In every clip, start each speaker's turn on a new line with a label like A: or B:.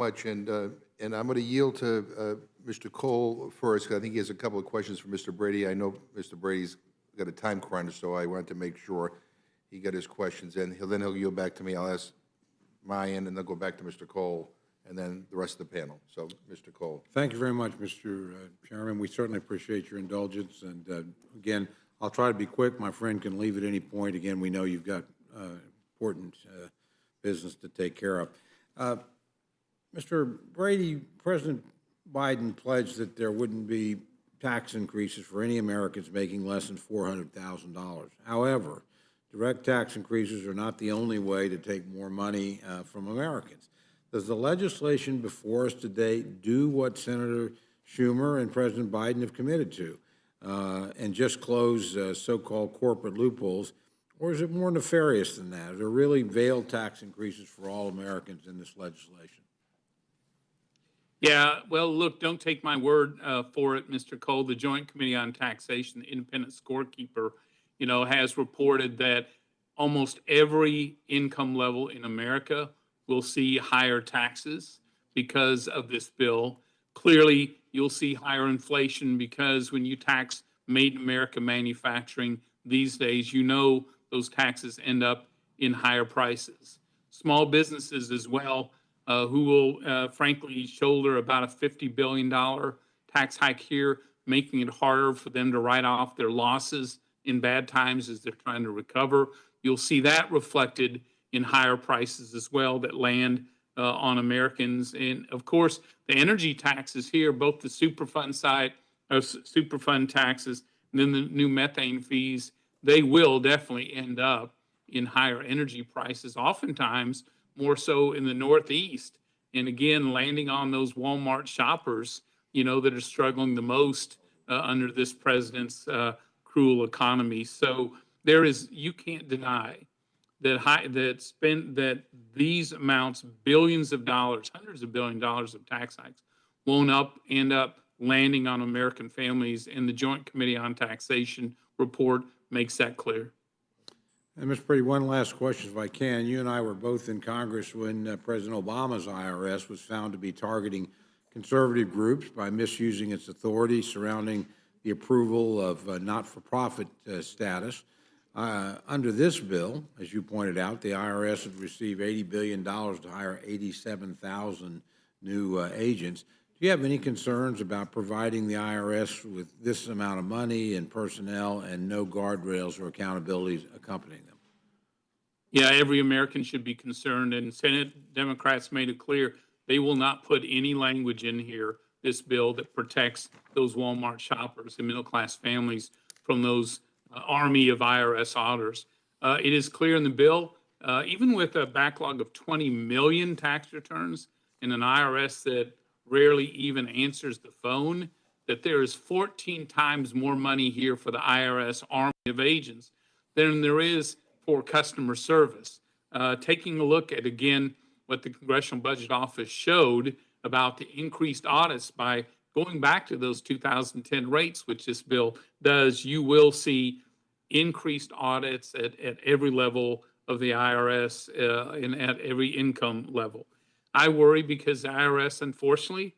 A: much, and I'm going to yield to Mr. Cole first, 'cause I think he has a couple of questions for Mr. Brady. I know Mr. Brady's got a time crunch, so I wanted to make sure he got his questions in. Then he'll yield back to me. I'll ask mine, and then go back to Mr. Cole, and then the rest of the panel. So, Mr. Cole.
B: Thank you very much, Mr. Chairman. We certainly appreciate your indulgence. And again, I'll try to be quick. My friend can leave at any point. Again, we know you've got important business to take care of. Mr. Brady, President Biden pledged that there wouldn't be tax increases for any Americans making less than $400,000. However, direct tax increases are not the only way to take more money from Americans. Does the legislation before us today do what Senator Schumer and President Biden have committed to, and just close so-called corporate loopholes, or is it more nefarious than that? Are there really veiled tax increases for all Americans in this legislation?
C: Yeah, well, look, don't take my word for it, Mr. Cole. The Joint Committee on Taxation, the independent scorekeeper, has reported that almost every income level in America will see higher taxes because of this bill. Clearly, you'll see higher inflation because when you tax made in America manufacturing these days, those taxes end up in higher prices. Small businesses as well, who will frankly shoulder about a $50 billion tax hike here, making it harder for them to write off their losses in bad times as they're trying to recover. You'll see that reflected in higher prices as well that land on Americans. And of course, the energy taxes here, both the Superfund side of Superfund taxes and then the new methane fees, they will definitely end up in higher energy prices, oftentimes more so in the Northeast. And again, landing on those Walmart shoppers, that are struggling the most under this president's cruel economy. So you can't deny that these amounts, billions of dollars, hundreds of billions of dollars of tax hikes, won't end up landing on American families. And the Joint Committee on Taxation report makes that clear.
B: And Mr. Brady, one last question, if I can. You and I were both in Congress when President Obama's IRS was found to be targeting conservative groups by misusing its authority surrounding the approval of not-for-profit status. Under this bill, as you pointed out, the IRS would receive $80 billion to hire 87,000 new agents. Do you have any concerns about providing the IRS with this amount of money and personnel and no guardrails or accountability accompanying them?
C: Yeah, every American should be concerned, and Senate Democrats made it clear they will not put any language in here, this bill, that protects those Walmart shoppers and middle-class families from those army of IRS auditors. It is clear in the bill, even with a backlog of 20 million tax returns and an IRS that rarely even answers the phone, that there is 14 times more money here for the IRS army of agents than there is for customer service. Taking a look at, again, what the Congressional Budget Office showed about the increased audits by going back to those 2010 rates, which this bill does, you will see increased audits at every level of the IRS and at every income level. I worry because the IRS, unfortunately,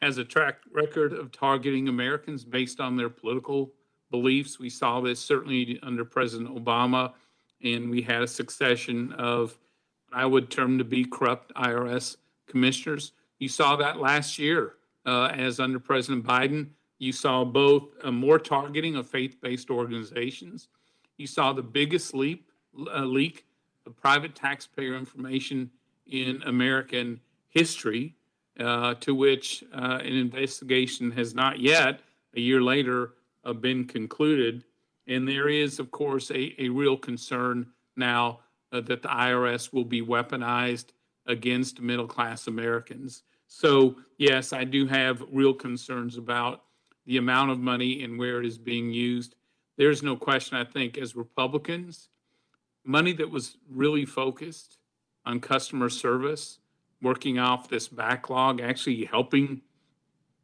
C: has a track record of targeting Americans based on their political beliefs. We saw this certainly under President Obama, and we had a succession of what I would term to be corrupt IRS commissioners. You saw that last year as under President Biden. You saw both more targeting of faith-based organizations. You saw the biggest leak of private taxpayer information in American history, to which an investigation has not yet, a year later, been concluded. And there is, of course, a real concern now that the IRS will be weaponized against middle-class Americans. So, yes, I do have real concerns about the amount of money and where it is being used. There's no question, I think, as Republicans, money that was really focused on customer service, working off this backlog, actually helping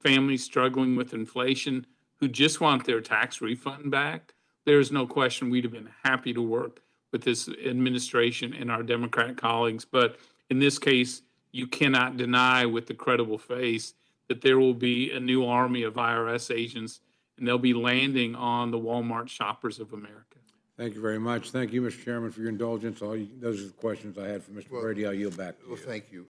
C: families struggling with inflation who just want their tax refund back, there's no question we'd have been happy to work with this administration and our Democrat colleagues. But in this case, you cannot deny with a credible face that there will be a new army of IRS agents, and they'll be landing on the Walmart shoppers of America.
B: Thank you very much. Thank you, Mr. Chairman, for your indulgence. Those are the questions I had for Mr. Brady. I'll yield back to you.
A: Well, thank you.